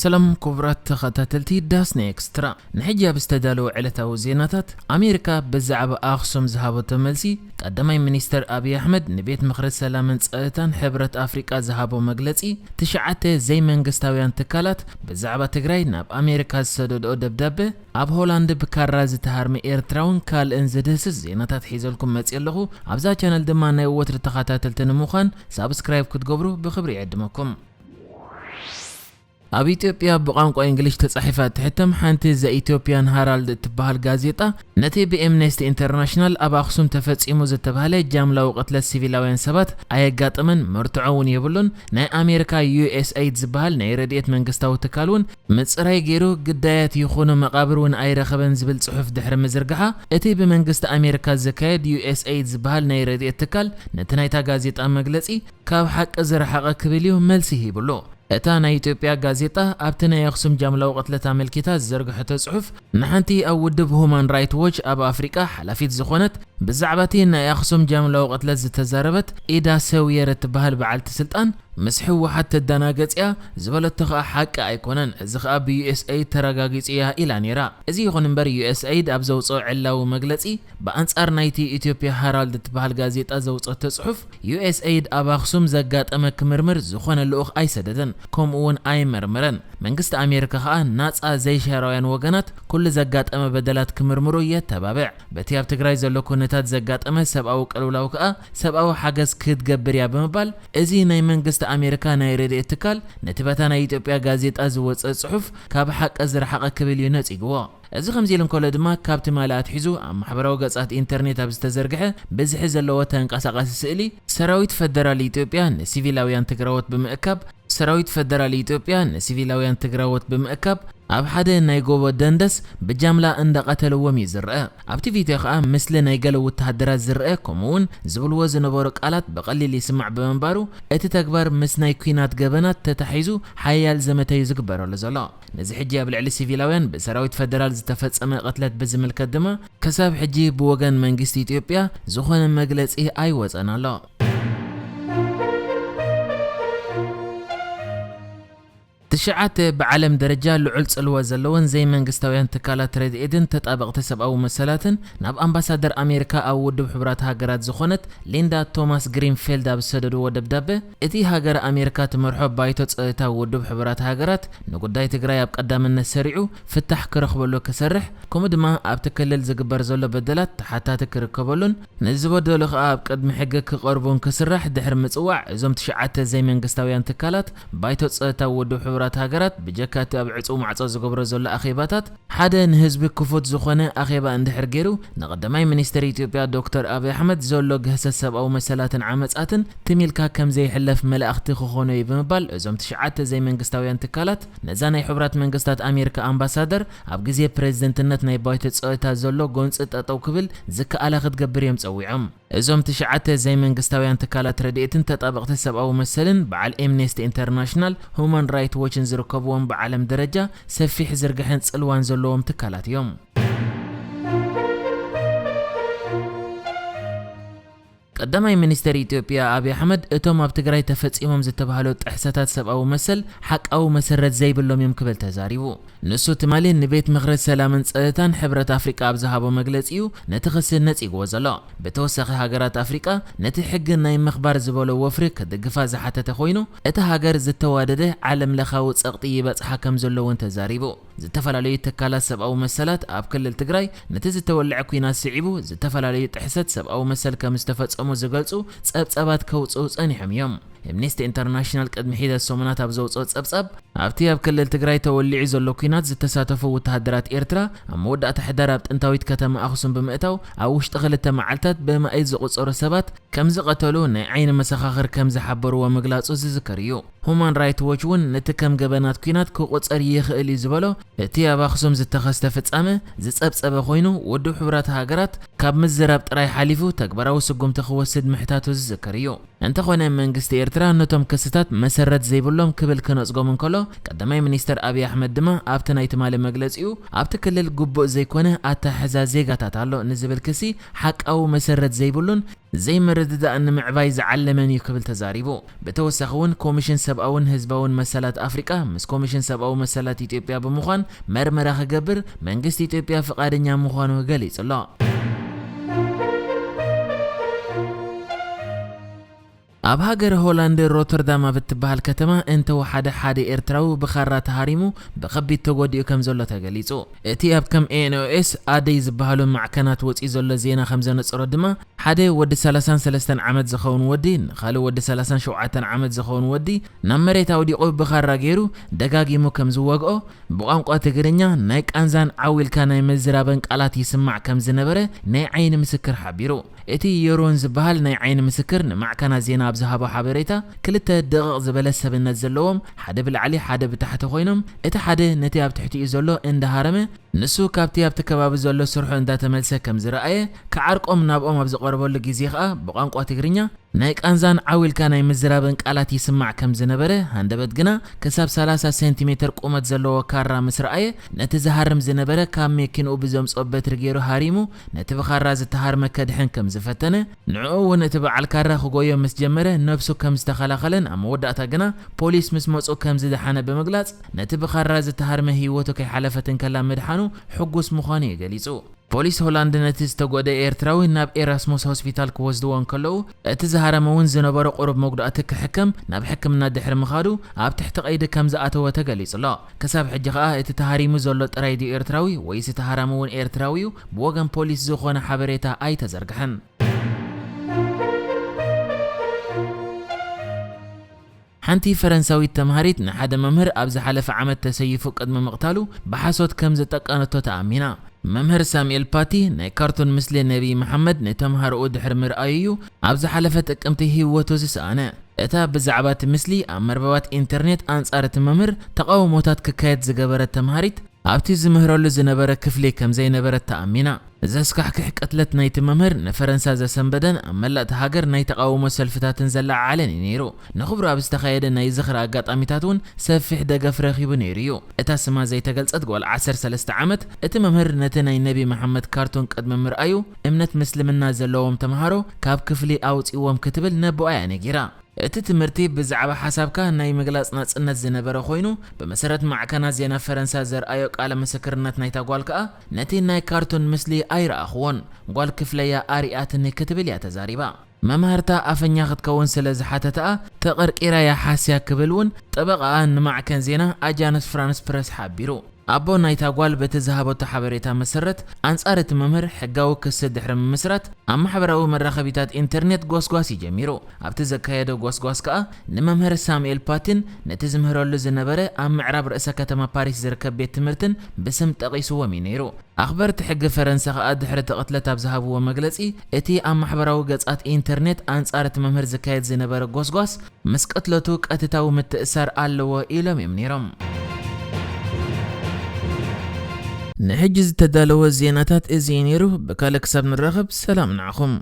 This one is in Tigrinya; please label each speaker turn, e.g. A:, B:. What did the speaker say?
A: سلام كبرات تخطاتلتي داسني اكسترا نحجاب استدالو علتاو زيناتات امريكا بزعب اخصم زهابو تملسي قدماي منيستر ابي احمد نبيت مخرج سلامن صيتان حبرت افريقيا زهابو مغلصي تشعته زي منغستاويان تكالات بزعبا تግራይ ናብ امريكا سددو دبدبه اب هولاند بكاراز تهارمي ايرتراون كال انزدس زيناتات حيزلكم مصيلخو ابزا چانل دما ناي وتر تخطاتلتن مخان سبسكرايب كتغبرو بخبري يعدمكم اب ኢትዮጵያ بቋንቋ እንግሊሽ ተጻሒፋ ትሕተም ሓንቲ ዘ ኢትዮጵያን ሃራልድ ትበሃል ጋዜጣ ነቲ ብኤምነስቲ ኢንተርናሽናል ኣብ ኣክሱም ተፈጺሙ ዝተባሃለ ጃምላዊ ቅትለት ሲቪላውያን ሰባት ኣየጋጥመን መርትዖውን የብሉን ናይ ኣሜሪካ USAID ዝበሃል ናይ ረድኤት መንግስታዊ ትካልን ምጽራይ ገይሩ ግዳያት ይኹኑ መቃብርን ኣይረኸበን ዝብል ጽሑፍ ድሕሪ ምዝርግሓ እቲ ብመንግስቲ ኣሜሪካ ዘካየድ USAID ዝበሃል ናይ ረድኤት ትካል ነቲ ናይታ ጋዜጣ መግለጺ ካብ ሓቂ ዝረሓቐ ክብል እዩ መልሲ ሂብሉ اتا نا ኢትዮጵያ ጋዜጣ ኣብቲ ናይ ኣክሱም ጃምላዊ ቅትለት ኣመልኪታ ዝዘርግሐቶ ጽሑፍ ንሓንቲ ኣብ ውድብ ሁማን ራይት ዎች ኣብ ኣፍሪቃ ሓላፊት ዝኾነት ብዛዕባቲ ናይ ኣክሱም ጃምላዊ ቅትለት ዝተዛረበት ኢዳ ሰውየር እትበሃል በዓልቲ ስልጣን ምስ ሕወሓት ተደናገጽያ ዝበለቶ ሓቂ ኣይኮነን እዚ ኸኣ ብUSAID ተረጋጊጽያ ኢላ ነይራ እዚ ይኹን እምበር USAID ኣብ ዘውፅኦ ዕላዊ መግለጺ በኣንጻር ናይቲ ኢትዮጵያ ሃራልድ እትበሃል ጋዜጣ ዘውፅኦቶ ጽሑፍ USAID ኣብ ኣክሱም ዘጋጠመ ክምርምር ዝኾነ ልኡኽ ኣይሰደደን ከምኡውን ኣይመርምረን መንግስቲ ኣሜሪካ ኸኣ ናጻ ዘይሻራውያን ወገናት ኩሉ ዘጋጠመ በደላት ክምርምሩ የተባብዕ በቲ ኣብ ትግራይ ዘሎ ኩነታት ዘጋጠመ ሰብኣዊ ቅልውላው ኸኣ ሰብኣዊ ሓገዝ ክትገብር ያ ብምባል እዚ ናይ መንግስቲ ኣሜሪካ ናይ ረድኤት ትካል ነቲ በታ ናይ ኢትዮጵያ ጋዜጣ ዝወፀ ጽሑፍ ካብ ሓቂ ዝረሓቐ ክብል እዩ ነጺግዎ እዚ ከምዚኢልን ኮለ ድማ ካብቲ ማላት ሒዙ ኣብ ማሕበራዊ ገጻት ኢንተርኔት ኣብ ዝተዘርግሐ ብዝሒ ዘለዎ ተንቀሳቃሲ ስእሊ ሰራዊት ፌደራል ኢትዮጵያ ንሲቪላውያን ትግራዎት ብምእካብ ሰራዊት ፌደራል ኢትዮጵያ ንሲቪላውያን ትግራዎት ብምእካብ ኣብ ሓደ ናይ ጎቦ ደንደስ ብጃምላ እንደቀተልዎም ይዝርአ ኣብቲ ቪድዮ ኸኣ ምስሊ ናይ ገለ ወተሃደራት ዝርአ ከምኡውን ዝብልዎ ዝነበሩ ቃላት በቀሊል ይስማዕ ብምንባሩ እቲ ተግባር ምስ ናይ ኩናት ገበናት ተታሒዙ ሓያል ዘመተይ ዝግበረሉ ዘሎ ነዚ ሕጂ ኣብ ልዕሊ ሲቪላውያን ብሰራዊት ፌደራል ዝተፈጸመ ቅትለት ብዝምልከት ድማ ከሳብ ሕጂ ብወገን መንግስቲ ኢትዮጵያ ዝኾነ መግለጺ ኣይወፀን ኣሎ تشعات بعالم درجة لعل صلوة زلون زي منغستاويان تكالات رادئيدن تطابقت سبعو مسلاتن ناب امباسادر امريكا او ودب حبرات هاجرات زخونت ليندا توماس جرينفيلد ابسددو ودبدابه اتي هاجر امريكا تمرحو بايتو صيتا ودب حبرات هاجرات نغداي تግራይ اب قدامنا سريعو فتح كرخبلو كسرح كومدما اب تكلل زغبر زلو بدلات تحتا تكركبلون نزبدلو اب قدم حق كقربون كسرح دحر مصواع ازوم تشعات زي منغستاويان تكالات بايتو صيتا ودب حبرات هاجرات بجكات اب عصو معصو زغبر زلو اخيباتات حدا نحزب كفوت زخونه اخيبا اندحر غيرو نقدماي منيستر اثيوبيا دكتور ابي احمد زولو جهسسب او مسلاتن عمصاتن تميلكا كم زي حلف ملأخت خونه بمبال ازوم تشعات زي منغستاويان تكالات نزاناي حبرات منغستات امريكا امباسادر اب غزي بريزيدنتنت ناي بايت صويتا زولو غونص ططو كبل زك الا خدغبر يمصويعم ازوم تشعات زي منغستاويان تكالات رديتن تطابقت سباو مسلن بعل امنستي انترناشنال هومان رايت ووچن زركبون بعالم درجة سفيح زرغحن صلوان زلوم تكالات يوم قدماي منيستر ኢትዮጵያ አብይ አህመድ እቶም ኣብ ትግራይ ተፈጺሞም ዝተባሃሉ ጥሕሰታት ሰብኣዊ መሰል ሓቃዊ መሰረት ዘይብሎም እዮም ክብል ተዛሪቡ ንሱ ትማሊ ንቤት ምኽሪ ሰላምን ጸጥታን ሕብረት ኣፍሪቃ ኣብ ዝሃቦ መግለጺኡ ነቲ ክስ ነጺግዎ ዘሎ ብተወሳኺ ሃገራት ኣፍሪቃ ነቲ ሕጊ ናይ ምኽባር ዝበሎ ወፍሪ ከድግፋ ዝሓተተ ኮይኑ እቲ ሃገር ዝተዋደደ ዓለም ለኻዊ ጸቕጢ ይበጽሓ ከም ዘለውን ተዛሪቡ ዝተፈላለዩ ተካላት ሰብኣዊ መሰላት ኣብ ክልል ትግራይ ነቲ ዝተወልዐ ኩናት ስዒቡ ዝተፈላለዩ ጥሕሰት ሰብኣዊ መሰል ከም ዝተፈጸሙ زغلصو صبصبات كوصو صنيحم يوم امنستي انترناشنال قدم حيده سومنات اب زوصو صبصب ابتي اب كلل تግራይ ተወልዒ ዘሎ ኩናት ዝተሳተፉ ወተሃደራት ኤርትራ ኣብ መወዳእታ ሕዳር ኣብ ጥንታዊት ከተማ ኣክሱም ብምእታው ኣብ ውሽጢ ክልተ መዓልታት ብማእይ ዝቁፀሩ ሰባት ከም ዝቀተሉ ናይ ዓይኒ መሰኻኽር ከም ዝሓበሩዎ ምግላጹ ዝዝከር እዩ ሁማን ራይት ዎች ውን ነቲ ከም ገበናት ኩናት ክቁፀር ይኽእል ዝበሎ እቲ ኣብ ኣክሱም ዝተኸስተ ፍጻመ ዝጸብጸበ ኮይኑ ውድብ ሕብራት ሃገራት ካብ ምዝራብ ጥራይ ሓሊፉ ተግባራዊ ስጉምቲ ክወስድ ምሕታቱ ዝዝከር እዩ እንተኾነ መንግስቲ ኤርትራ ነቶም ክስታት መሰረት ዘይብሎም ክብል ከነጽጎም እንከሎ ቀዳማይ ሚኒስተር አብይ አህመድ ድማ ኣብቲ ናይቲ ማለ መግለጺኡ ኣብቲ ክልል ጉቡእ ዘይኮነ ኣታሕዛ ዜጋታት ኣሎ ንዝብል ክሲ ሓቃዊ መሰረት ዘይብሉን زي مردد أن معباي زعلمن يكبل تزاريبو بتوسخون كوميشن سبقون هزبون مسالات أفريقيا مس كوميشن سبقون مسالات إثيوبيا بمخان مرمرة خجبر منجست إثيوبيا فقادنيا مخان وقاليت الله ኣብ ሃገር ሆላንድ ሮተርዳም ብትበሃል ከተማ እንተ ሓደ ኤርትራዊ ብኻራ ተሃሪሙ ብኸቢድ ተጎዲኡ ከም ዘሎ ተገሊጹ እቲ ኣብ ከም ኤንኦኤስ ኣደይ ዝበሃሉ ማዕከናት ወፂ ዘሎ ዜና ከም ዘነጽሮ ድማ ሓደ ወዲ 33 ዓመት ዝኸውን ወዲ ካልእ ወዲ 37 ዓመት ዝኸውን ወዲ ናብ መሬት ኣውዲቑ ብኻራ ገይሩ ደጋጊሙ ከም ዝወግኦ ብቋንቋ ትግርኛ ናይ ቃንዛን ዓዊልካ ናይ መዝራበን ቃላት ይስማዕ ከም ዝነበረ ናይ ዓይኒ ምስክር ሓቢሩ እቲ የሮን ዝበሃል ናይ ዓይኒ ምስክር ንማዕከናት ዜና ኣብ ዝሃቦ ሓበሬታ ክልተ ደቂቕ ዝበለ ሰብነት ዘለዎም ሓደ ብላዕሊ ሓደ ብታሕቲ ኮይኖም እቲ ሓደ ነቲ ኣብ ትሕቲኡ ዘሎ እንዳሃረመ ንሱ ካብቲ ኣብቲ ከባቢ ዘሎ ስርሑ እንዳተመልሰ ከም ዝረኣየ ከዓርቆም ናብኦም ኣብ ዝቐርበሉ ግዜ ከዓ ብቋንቋ ትግርኛ ናይ ቃንዛን ዓዊልካ ናይ ምዝራብን ቃላት ይስማዕ ከም ዝነበረ ሃንደበት ግና ክሳብ 30 ሴንቲሜትር ቁመት ዘለዎ ካራ ምስ ረኣየ ነቲ ዝሃርም ዝነበረ ካብ መኪንኡ ብዘምጾ በትሪ ገይሩ ሃሪሙ ነቲ ብኻራ ዝተሃርመ ከድሕን ከም ዝፈተነ ንዕኡ እውን እቲ በዓል ካራ ክጎዮ ምስ ጀመረ ነብሱ ከም ዝተኸላኸለን ኣብ መወዳእታ ግና ፖሊስ ምስ መጹ ከም ዝደሓነ ብምግላጽ ነቲ ብኻራ ዝተሃርመ ህይወቱ ከይሓለፈትን ከላ ምድሓኑ ሕጉስ ምዃኑ የገሊጹ ፖሊስ ሆላንድ ነቲ ዝተጎደ ኤርትራዊ ናብ ኤራስሙስ ሆስፒታል ክወስድዎ እንከለዉ እቲ ዝሃረመ እውን ዝነበረ ቁሩብ መጉዳእቲ ክሕከም ናብ ሕክምና ድሕሪ ምኻዱ ኣብ ትሕቲ ቀይዲ ከም ዝኣተወ ተገሊጹ ኣሎ ክሳብ ሕጂ ከዓ እቲ ተሃሪሙ ዘሎ ጥራይ ድዩ ኤርትራዊ ወይስ እቲ ሃራሙ እውን ኤርትራዊዩ ብወገን ፖሊስ ዝኾነ ሓበሬታ ኣይተዘርግሐን ሓንቲ ፈረንሳዊት ተምሃሪት ንሓደ መምህር ኣብ ዝሓለፈ ዓመት ተሰይፉ ቅድሚ ምቕታሉ ብሓሶት ከም ዝጠቀነቶ ተኣሚና መምህር ሳሙኤል ፓቲ ናይ ካርቶን ምስሊ ነቢ መሐመድ ነተምሃርኡ ድሕሪ ምርኣዩ ኣብ ዝሓለፈ ጥቅምቲ ህይወቱ ዝሰኣነ እታ ብዛዕባ እቲ ምስሊ ኣብ መርበባት ኢንተርኔት ኣንጻር እቲ መምህር ተቃውሞታት ክካየድ ዝገበረት ተምሃሪት ኣብቲ ዝምህረሉ ዝነበረ ክፍሊ ከም ዘይነበረት ተኣሚና ዘስካሕክሕ ቅትለት ናይቲ መምህር ንፈረንሳ ዘሰንበደን ኣብ መላእቲ ሃገር ናይ ተቃውሞ ሰልፍታትን ዘላዓለን እዩ ነይሩ ንኽብሩ ኣብ ዝተኻየደ ናይ ዝኽሪ ኣጋጣሚታት እውን ሰፊሕ ደገፍ ረኺቡ ነይሩ እዩ እታ ስማ ዘይተገልጸት ጓል 13 ዓመት እቲ መምህር ነቲ ናይ ነቢ መሐመድ ካርቶን ቅድሚ ምርኣዩ እምነት ምስልምና ዘለዎም ተምሃሮ ካብ ክፍሊ ኣውፂዎም ክትብል ነብኣያ ነጊራ እቲ ትምህርቲ ብዛዕባ ሓሳብካ ናይ ምግላጽ ናጽነት ዝነበረ ኮይኑ ብመሰረት ማዕከናት ዜና ፈረንሳ ዘርኣዮ ቃለ ምስክርነት ናይታ ጓል ከዓ ነቲ ናይ ካርቶን ምስሊ ኣይረኣኽዎን ጓል ክፍለያ ኣሪኣትኒ ክትብል እያ ተዛሪባ መምህርታ ኣፈኛ ክትከውን ስለ ዝሓተተኣ ተቐርቂራ ያ ሓስያ ክብል እውን ጠበቓኣ ንማዕከን ዜና ኣጃንስ ፍራንስ ፕረስ ሓቢሩ ኣቦ ናይታ ጓል በቲ ዝሃበቶ ሓበሬታ መሰረት ኣንጻር እቲ መምህር ሕጋዊ ክሲ ድሕሪ ምምስራት ኣብ ማሕበራዊ መራኸቢታት ኢንተርኔት ጎስጓስ ይጀሚሩ ኣብቲ ዘካየደ ጎስጓስ ከዓ ንመምህር ሳሙኤል ፓቲን ነቲ ዝምህረሉ ዝነበረ ኣብ ምዕራብ ርእሰ ከተማ ፓሪስ ዝርከብ ቤት ትምህርትን ብስም ጠቒስዎም እዩ ነይሩ ኣኽበርቲ ሕጊ ፈረንሳ ከዓ ድሕሪ ተቕትለት ኣብ ዝሃብዎ መግለጺ እቲ ኣብ ማሕበራዊ ገጻት ኢንተርኔት ኣንጻር እቲ መምህር ዝካየድ ዝነበረ ጎስጓስ ምስ ቅትለቱ ቀጥታዊ ምትእሳር ኣለዎ ኢሎም እዮም ነይሮም نحجز تدالو الزيناتات ازينيرو بكالك سب نرغب سلام نعخم